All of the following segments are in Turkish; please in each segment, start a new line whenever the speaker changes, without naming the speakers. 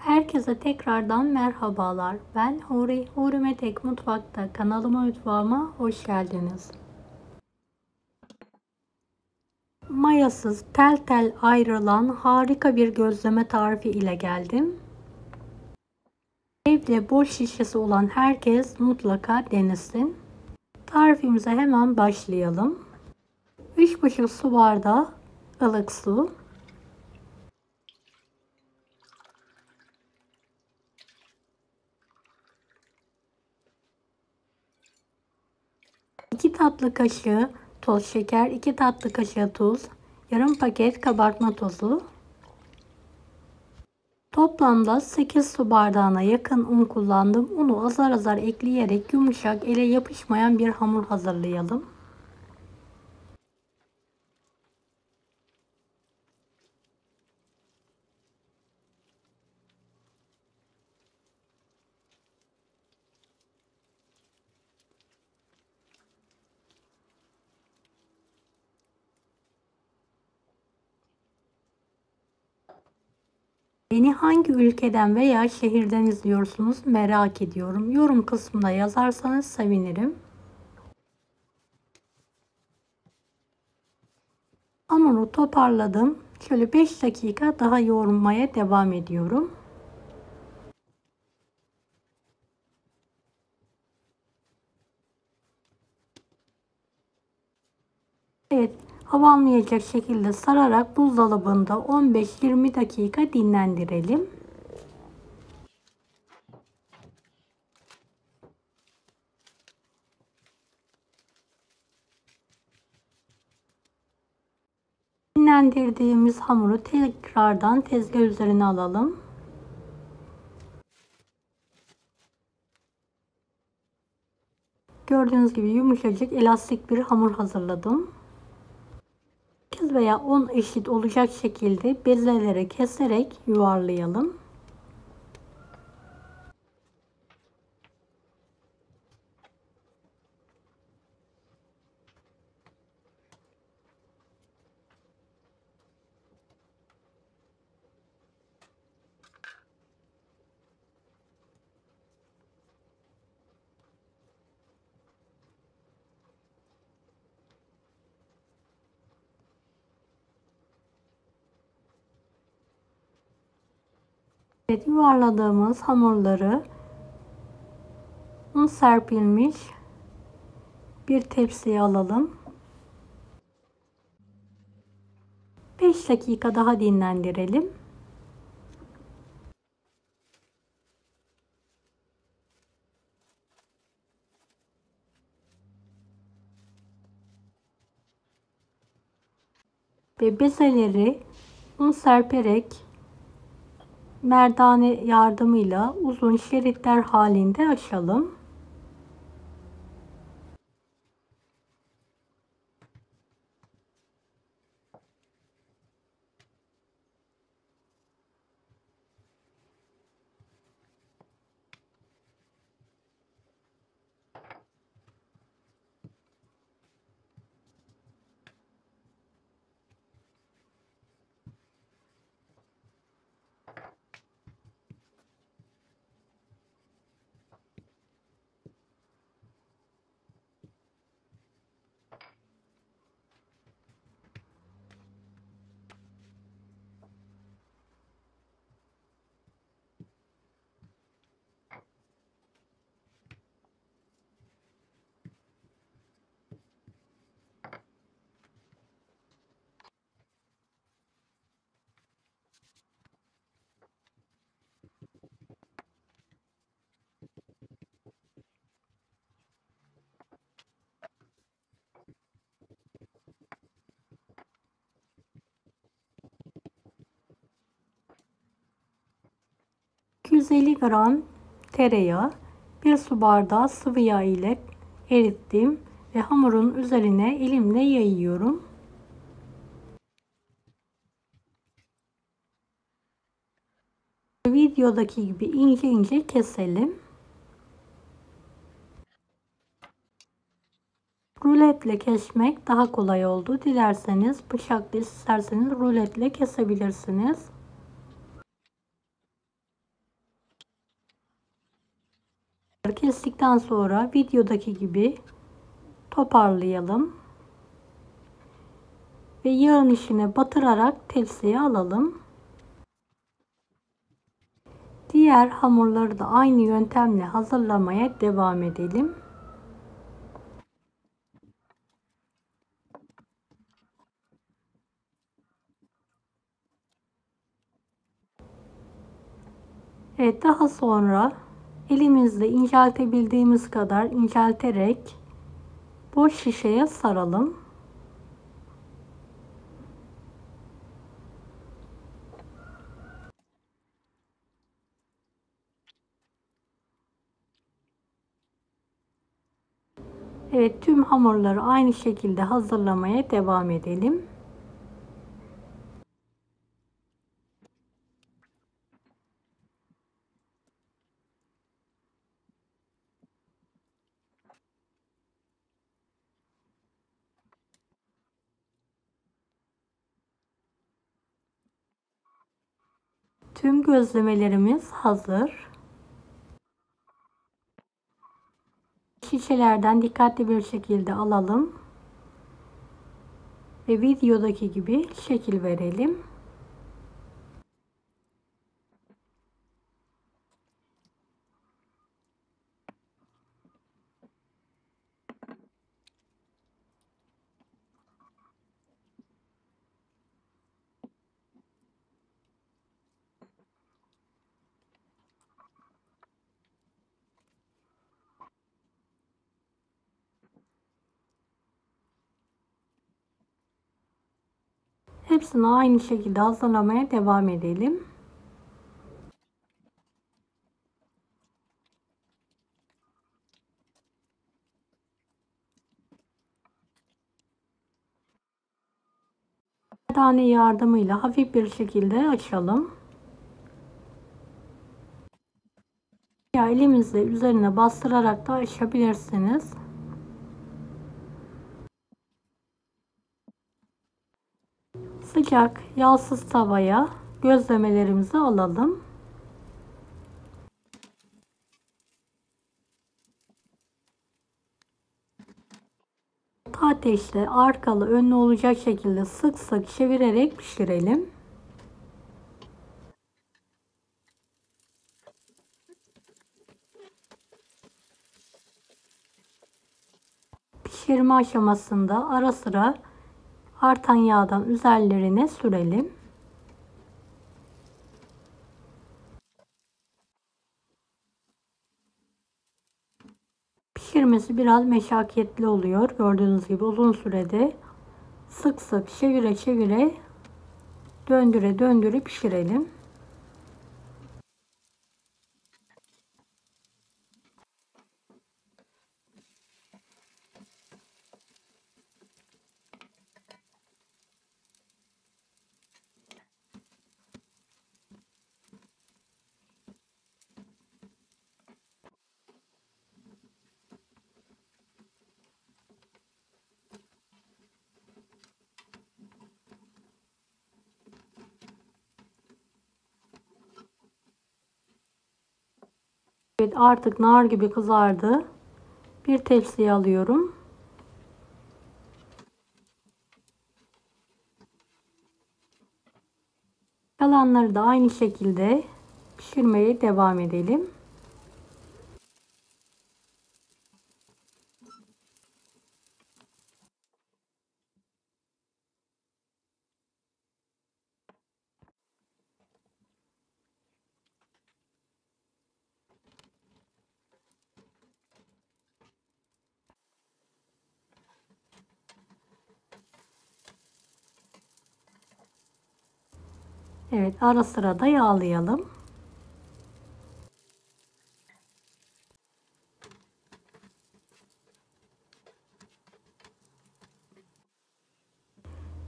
Herkese tekrardan merhabalar. Ben Huri, Huri Tek Mutfak'ta kanalıma mutfağıma hoş geldiniz. Mayasız tel tel ayrılan harika bir gözleme tarifi ile geldim. Evde boş şişesi olan herkes mutlaka denesin. Tarifimize hemen başlayalım. 3,5 su bardağı ılık su. 2 tatlı kaşığı toz şeker, 2 tatlı kaşığı tuz, yarım paket kabartma tozu. Toplamda 8 su bardağına yakın un kullandım. Unu azar azar ekleyerek yumuşak, ele yapışmayan bir hamur hazırlayalım. Beni hangi ülkeden veya şehirden izliyorsunuz merak ediyorum. Yorum kısmına yazarsanız sevinirim. Hamuru toparladım. Şöyle 5 dakika daha yoğurmaya devam ediyorum. Evet, havanlayacak şekilde sararak buzdolabında 15-20 dakika dinlendirelim. Dinlendirdiğimiz hamuru tekrardan tezgah üzerine alalım. Gördüğünüz gibi yumuşacık elastik bir hamur hazırladım. 8 veya 10 eşit olacak şekilde bezelere keserek yuvarlayalım. Evet, yuvarladığımız hamurları un serpilmiş bir tepsiye alalım. 5 dakika daha dinlendirelim. Ve bezeleri un serperek merdane yardımıyla uzun şeritler halinde açalım. ...250 gram tereyağı, 1 su bardağı sıvı yağ ile erittim ve hamurun üzerine elimle yayıyorum. Videodaki gibi ince ince keselim. Ruletle kesmek daha kolay oldu. Dilerseniz bıçakla, isterseniz ruletle kesebilirsiniz. Kestikten sonra videodaki gibi toparlayalım ve yağın içine batırarak tepsiye alalım. Diğer hamurları da aynı yöntemle hazırlamaya devam edelim. Evet, daha sonra elimizle inceltebildiğimiz kadar incelterek boş şişeye saralım. Evet, tüm hamurları aynı şekilde hazırlamaya devam edelim. Tüm gözlemelerimiz hazır. Şişelerden dikkatli bir şekilde alalım ve videodaki gibi şekil verelim. Hepsini aynı şekilde hazırlamaya devam edelim. Merdane yardımıyla hafif bir şekilde açalım. Ya elimizle üzerine bastırarak da açabilirsiniz. Sıcak yağsız tavaya gözlemelerimizi alalım. Orta ateşte arkalı önlü olacak şekilde sık sık çevirerek pişirelim. Pişirme aşamasında ara sıra artan yağdan üzerlerine sürelim. Pişirmesi biraz meşakkatli oluyor. Gördüğünüz gibi uzun sürede sık sık çevire çevire döndüre döndüre pişirelim. Evet, artık nar gibi kızardı. Bir tepsiye alıyorum. Kalanları da aynı şekilde pişirmeye devam edelim. Evet, ara sıra da yağlayalım.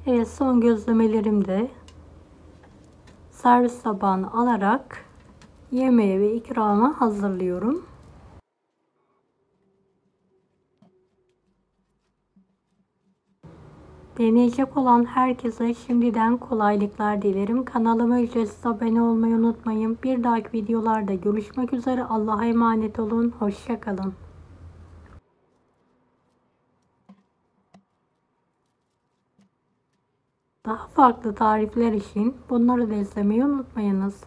Evet, son gözlemelerim de servis tabağına alarak yemeğe ve ikrama hazırlıyorum. Deneyecek olan herkese şimdiden kolaylıklar dilerim. Kanalıma ücretsiz abone olmayı unutmayın. Bir dahaki videolarda görüşmek üzere. Allah'a emanet olun. Hoşça kalın. Daha farklı tarifler için bunları da izlemeyi unutmayınız.